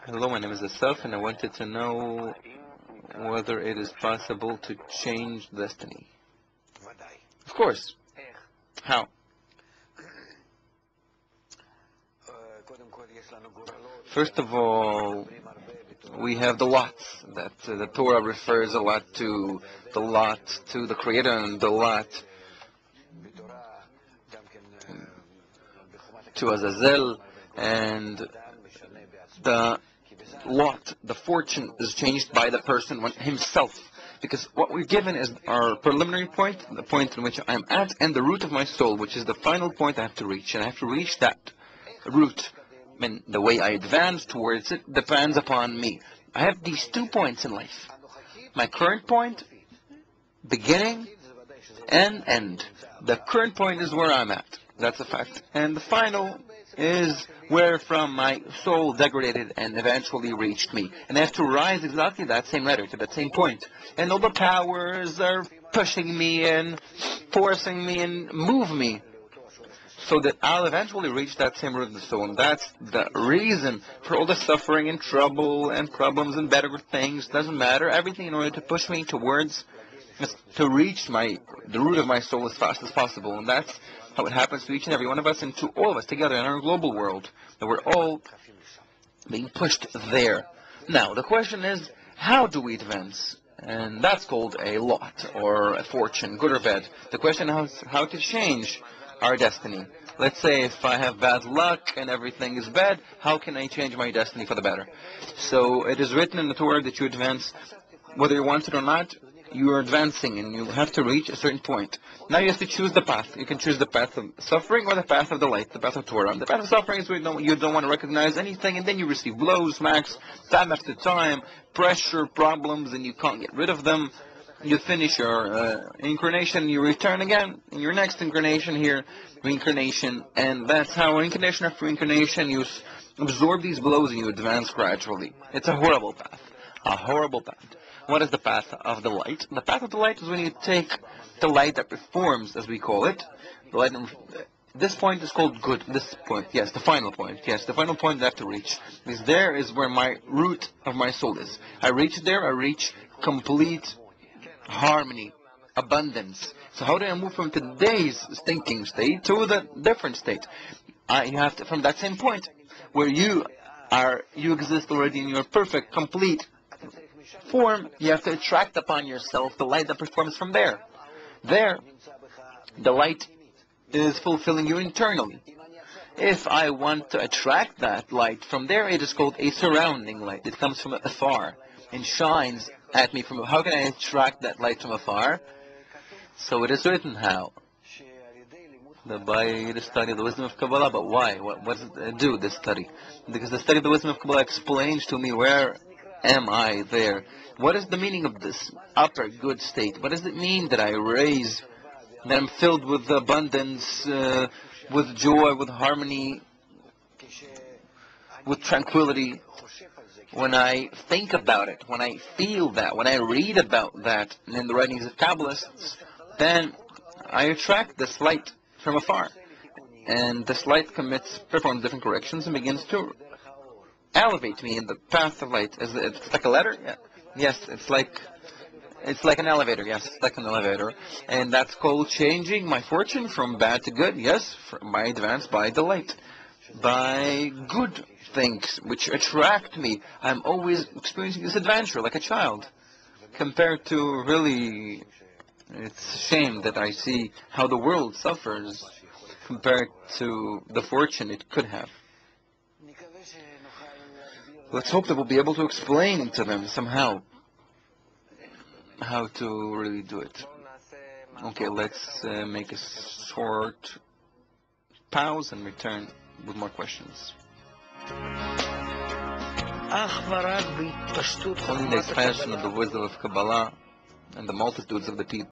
Hello, my name is Asaf, and I wanted to know whether it is possible to change destiny. Of course. How? First of all, we have the lots. That the Torah refers a lot to the lot, to the Creator, and the lot to Azazel, and the lot, the fortune, is changed by the person himself. Because what we're given is our preliminary point, the point in which I'm at, and the root of my soul, which is the final point I have to reach. And I have to reach that root. And the way I advance towards it depends upon me. I have these 2 points in life. My current point, beginning, and end. The current point is where I'm at. That's a fact. And the final is where from my soul degraded and eventually reached me. And I have to rise exactly that same ladder, to that same point. And all the powers are pushing me and forcing me and move me, so that I'll eventually reach that same root of the soul. And that's the reason for all the suffering and trouble and problems and better things. Doesn't matter. Everything in order to push me towards, to reach the root of my soul as fast as possible. And that's how it happens to each and every one of us and to all of us together in our global world. That we're all being pushed there. Now, the question is, how do we advance? And that's called a lot or a fortune, good or bad. The question is how to change our destiny. Let's say if I have bad luck and everything is bad, how can I change my destiny for the better? So it is written in the Torah that you advance, whether you want it or not, you are advancing and you have to reach a certain point. Now you have to choose the path. You can choose the path of suffering or the path of the light, the path of Torah. The path of suffering is where you don't want to recognize anything, and then you receive blows, smacks, time after time, pressure, problems, and you can't get rid of them. You finish your incarnation, you return again in your next incarnation here, reincarnation, and that's how incarnation after incarnation you absorb these blows and you advance gradually. It's a horrible path. A horrible path. What is the path of the light? The path of the light is when you take the light that reforms, as we call it. The light, this point is called good. This point, yes, the final point. Yes, the final point I have to reach. Because there is where my root of my soul is. I reach there, I reach complete harmony, abundance. So how do I move from today's thinking state to the different state? You have to, from that same point, where you exist already in your perfect, complete form, you have to attract upon yourself the light that performs from there. There, the light is fulfilling you internally. If I want to attract that light from there, it is called a surrounding light. It comes from afar and shines at me from. How can I attract that light from afar? So it is written how. By the study of the wisdom of Kabbalah. But why? What does it do, this study? Because the study of the wisdom of Kabbalah explains to me where am I there? What is the meaning of this upper good state? What does it mean that I raise, that I'm filled with abundance, with joy, with harmony, with tranquility? When I think about it, when I feel that, when I read about that in the writings of Kabbalists, then I attract this light from afar. And this light performs different corrections and begins to elevate me in the path of light. It's like a ladder? Yeah. Yes, it's like an elevator. Yes, it's like an elevator. And that's called changing my fortune from bad to good. Yes, by advance, by the light. By good things which attract me. I'm always experiencing this adventure like a child. Compared to really, it's a shame that I see how the world suffers compared to the fortune it could have. Let's hope that we'll be able to explain to them somehow how to really do it. Okay, let's make a short pause and return with more questions. Only the expansion of the wisdom of Kabbalah and the multitudes of the people